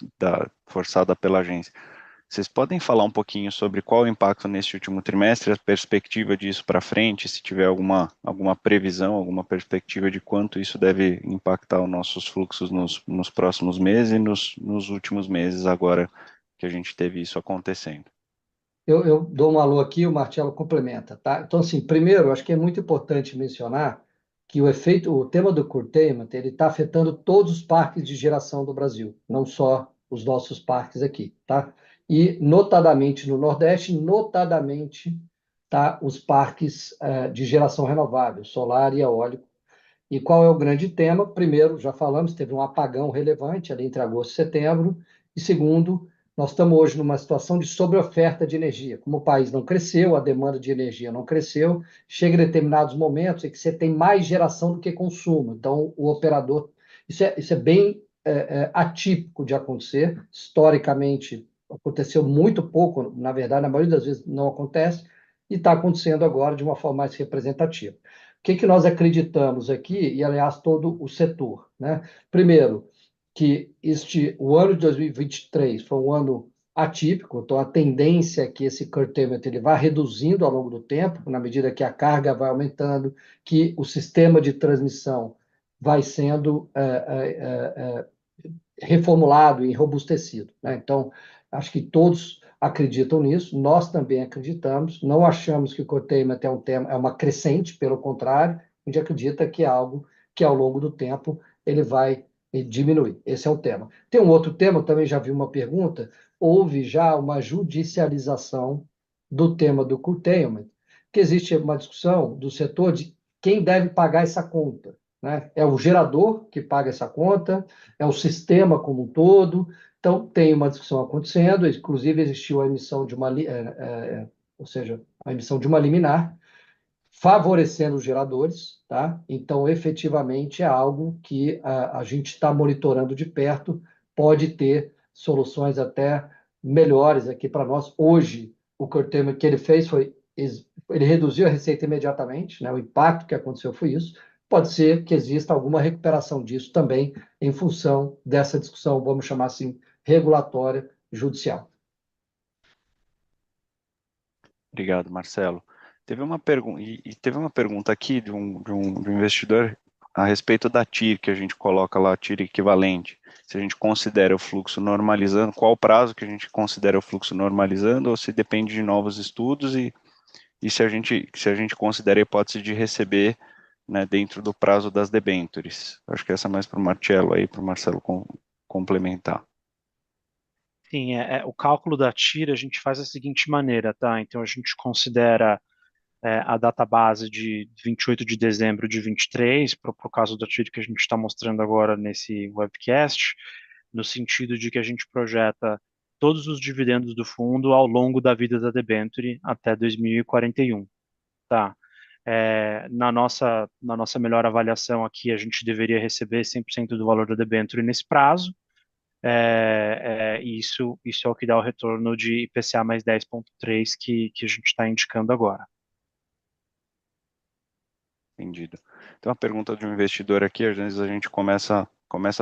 forçada pela agência. Vocês podem falar um pouquinho sobre qual o impacto nesse último trimestre, a perspectiva disso para frente, se tiver alguma previsão, alguma perspectiva de quanto isso deve impactar os nossos fluxos nos próximos meses e nos últimos meses agora que a gente teve isso acontecendo. Eu dou um alô aqui, o Marcelo complementa, tá? Então, assim, primeiro, acho que é muito importante mencionar que o tema do curtailment, ele está afetando todos os parques de geração do Brasil, não só os nossos parques aqui, tá? E, notadamente, no Nordeste, tá, os parques de geração renovável, solar e eólico. E qual é o grande tema? Primeiro, já falamos, teve um apagão relevante ali entre agosto e setembro. E segundo, nós estamos hoje numa situação de sobreoferta de energia. Como o país não cresceu, a demanda de energia não cresceu, chega em determinados momentos em que você tem mais geração do que consumo. Então, o operador... Isso é bem atípico de acontecer. Historicamente, aconteceu muito pouco, na verdade, na maioria das vezes não acontece, e está acontecendo agora de uma forma mais representativa. O que nós acreditamos aqui, e aliás todo o setor, né? Primeiro, que o ano de 2023 foi um ano atípico, então a tendência é que esse curtailment ele vá reduzindo ao longo do tempo, na medida que a carga vai aumentando, que o sistema de transmissão vai sendo reformulado e robustecido, né? Então, acho que todos acreditam nisso, nós também acreditamos, não achamos que o curtailment é uma crescente, pelo contrário, a gente acredita que é algo que, ao longo do tempo, ele vai diminuir. Esse é o tema. Tem um outro tema, eu também já vi uma pergunta, houve já uma judicialização do tema do curtailment, que existe uma discussão do setor de quem deve pagar essa conta, né? É o gerador que paga essa conta, é o sistema como um todo. Então, tem uma discussão acontecendo, inclusive existiu a emissão de ou seja, a emissão de uma liminar favorecendo os geradores, tá? Então, efetivamente, é algo que a gente está monitorando de perto, pode ter soluções até melhores aqui para nós. Hoje, o curtailment que ele fez ele reduziu a receita imediatamente, né? O impacto que aconteceu foi isso. Pode ser que exista alguma recuperação disso também em função dessa discussão, vamos chamar assim, regulatória judicial. Obrigado, Marcelo. Teve uma pergunta aqui de um investidor a respeito da TIR, que a gente coloca lá, TIR equivalente. Se a gente considera o fluxo normalizando, qual o prazo que a gente considera o fluxo normalizando, ou se depende de novos estudos, e se a gente considera a hipótese de receber, né, dentro do prazo das debêntures. Acho que essa é mais para o Marcello aí, para o Marcelo complementar. Sim, o cálculo da TIR a gente faz da seguinte maneira, tá? Então a gente considera a data base de 28 de dezembro de 23, para o caso da TIR que a gente está mostrando agora nesse webcast, no sentido de que a gente projeta todos os dividendos do fundo ao longo da vida da debenture até 2041, tá? Na nossa melhor avaliação aqui, a gente deveria receber 100% do valor da debênture nesse prazo, e isso é o que dá o retorno de IPCA mais 10,3 que a gente está indicando agora. Entendido. Tem uma pergunta de um investidor aqui, às vezes a gente começa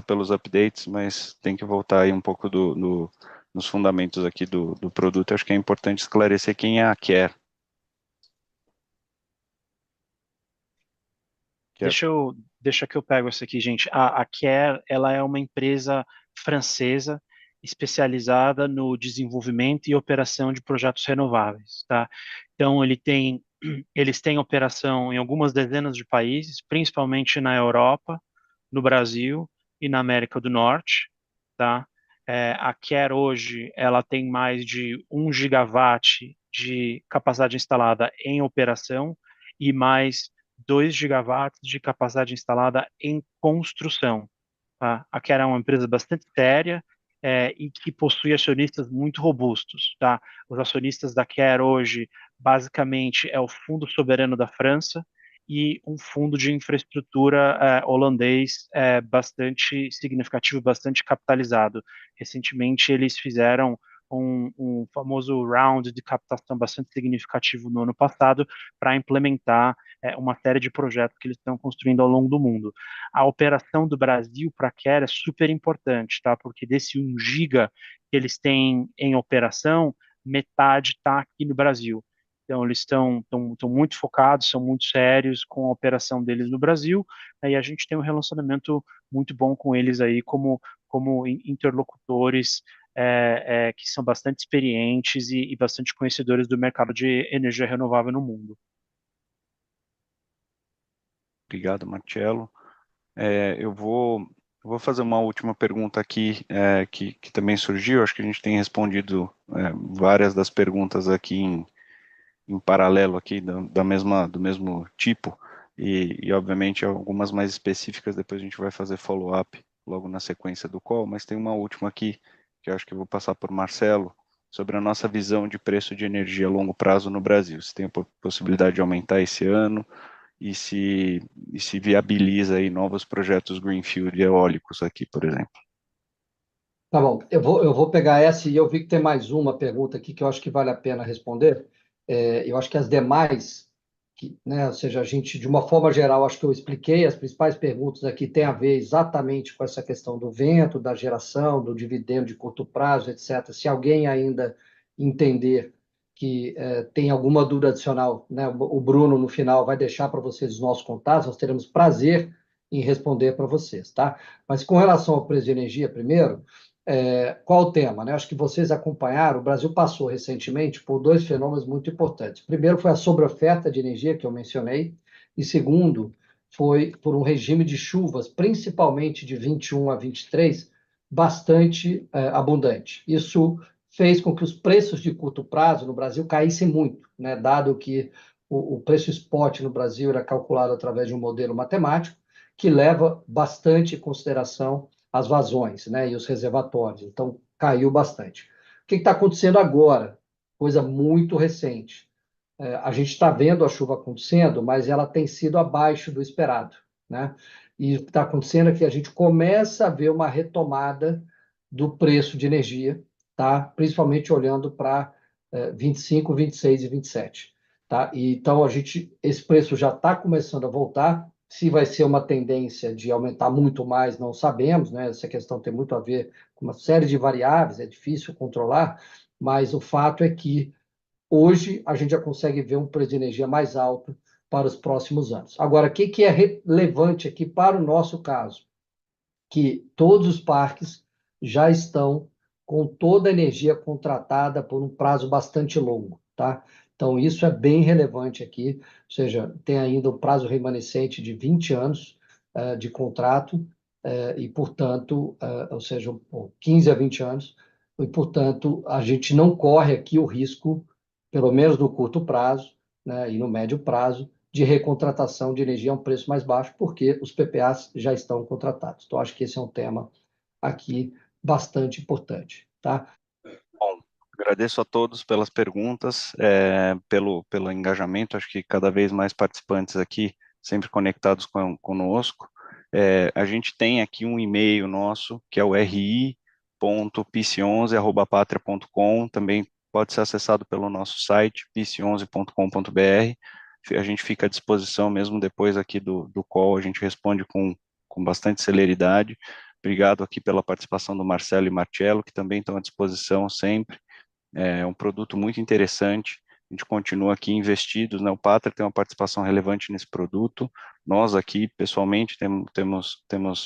pelos updates, mas tem que voltar aí um pouco nos fundamentos aqui do produto. Eu acho que é importante esclarecer quem é a Care. Deixa que eu pego essa aqui, gente. A Care, ela é uma empresa francesa especializada no desenvolvimento e operação de projetos renováveis, tá? Então, eles têm operação em algumas dezenas de países, principalmente na Europa, no Brasil e na América do Norte, tá? A Care hoje, ela tem mais de 1 gigawatt de capacidade instalada em operação e mais 2 gigawatts de capacidade instalada em construção. Tá? A Care é uma empresa bastante séria e que possui acionistas muito robustos. Tá? Os acionistas da Care hoje, basicamente, é o Fundo Soberano da França e um fundo de infraestrutura holandês bastante significativo, bastante capitalizado. Recentemente, eles fizeram um famoso round de captação bastante significativo no ano passado para implementar uma série de projetos que eles estão construindo ao longo do mundo. A operação do Brasil para a Care é super importante, tá? Porque desse 1 giga que eles têm em operação, metade está aqui no Brasil. Então, eles estão muito focados, são muito sérios com a operação deles no Brasil, e a gente tem um relacionamento muito bom com eles aí como interlocutores que são bastante experientes e bastante conhecedores do mercado de energia renovável no mundo. Obrigado, Marcelo. Eu vou fazer uma última pergunta aqui, que também surgiu. Acho que a gente tem respondido várias das perguntas aqui em paralelo aqui, do mesmo tipo, e obviamente algumas mais específicas, depois a gente vai fazer follow-up logo na sequência do call, mas tem uma última aqui, que eu acho que eu vou passar por Marcelo, sobre a nossa visão de preço de energia a longo prazo no Brasil. Se tem a possibilidade de aumentar esse ano, e se viabiliza aí novos projetos greenfield eólicos aqui, por exemplo. Tá bom, eu vou pegar essa e eu vi que tem mais uma pergunta aqui que eu acho que vale a pena responder. Eu acho que as demais, né, ou seja, a gente, de uma forma geral, acho que eu expliquei, as principais perguntas aqui têm a ver exatamente com essa questão do vento, da geração, do dividendo de curto prazo, etc. Se alguém ainda entender que tem alguma dúvida adicional, né, o Bruno, no final, vai deixar para vocês os nossos contatos, nós teremos prazer em responder para vocês, tá? Mas com relação ao preço de energia, primeiro, qual o tema, né? Acho que vocês acompanharam, o Brasil passou recentemente por dois fenômenos muito importantes. Primeiro foi a sobreoferta de energia, que eu mencionei, e segundo foi por um regime de chuvas, principalmente de 21 a 23, bastante abundante. Isso fez com que os preços de curto prazo no Brasil caíssem muito, né? Dado que o preço spot no Brasil era calculado através de um modelo matemático, que leva bastante em consideração as vazões, né, e os reservatórios. Então, caiu bastante. O que está acontecendo agora? Coisa muito recente. A gente está vendo a chuva acontecendo, mas ela tem sido abaixo do esperado, né? E o que está acontecendo é que a gente começa a ver uma retomada do preço de energia, tá? Principalmente olhando para 25, 26 e 27, tá? E, então, esse preço já está começando a voltar. Se vai ser uma tendência de aumentar muito mais, não sabemos, né? Essa questão tem muito a ver com uma série de variáveis, é difícil controlar, mas o fato é que hoje a gente já consegue ver um preço de energia mais alto para os próximos anos. Agora, o que é relevante aqui para o nosso caso? Que todos os parques já estão com toda a energia contratada por um prazo bastante longo, tá? Então, isso é bem relevante aqui, ou seja, tem ainda um prazo remanescente de 20 anos de contrato, e, portanto, ou seja, 15 a 20 anos, e, portanto, a gente não corre aqui o risco, pelo menos no curto prazo, né, e no médio prazo, de recontratação de energia a um preço mais baixo, porque os PPAs já estão contratados. Então, acho que esse é um tema aqui bastante importante, tá? Bom, agradeço a todos pelas perguntas, pelo engajamento, acho que cada vez mais participantes aqui, sempre conectados conosco. A gente tem aqui um e-mail nosso, que é o ri.pice11@patria.com, também pode ser acessado pelo nosso site, pice11.com.br. A gente fica à disposição mesmo depois aqui do call, a gente responde com bastante celeridade. Obrigado aqui pela participação do Marcelo e Marcello, que também estão à disposição sempre. É um produto muito interessante. A gente continua aqui investidos, né? O Patria tem uma participação relevante nesse produto. Nós aqui, pessoalmente, temos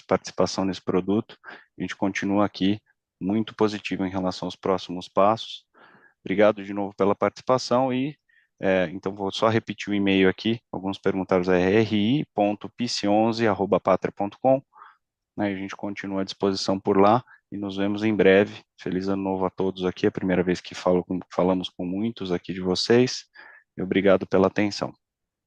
participação nesse produto. A gente continua aqui muito positivo em relação aos próximos passos. Obrigado de novo pela participação e então vou só repetir o e-mail aqui. Alguns perguntaram, é ri.pice11@patria.com. Né, a gente continua à disposição por lá e nos vemos em breve. Feliz ano novo a todos aqui, é a primeira vez que falamos com muitos aqui de vocês, e obrigado pela atenção.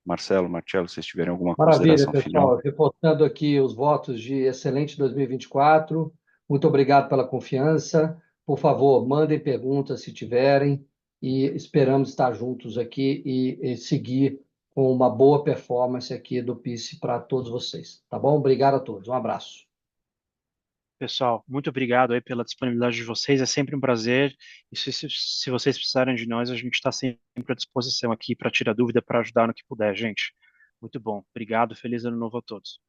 Marcelo, Marcello, se vocês tiverem alguma Maravilha, consideração final. pessoal. Reportando aqui os votos de excelente 2024. Muito obrigado pela confiança. Por favor, mandem perguntas se tiverem e esperamos estar juntos aqui e seguir com uma boa performance aqui do PICE para todos vocês. Tá bom? Obrigado a todos. Um abraço. Pessoal, muito obrigado aí pela disponibilidade de vocês, é sempre um prazer. E se vocês precisarem de nós, a gente está sempre à disposição aqui para tirar dúvida, para ajudar no que puder, gente. Muito bom. Obrigado, feliz ano novo a todos.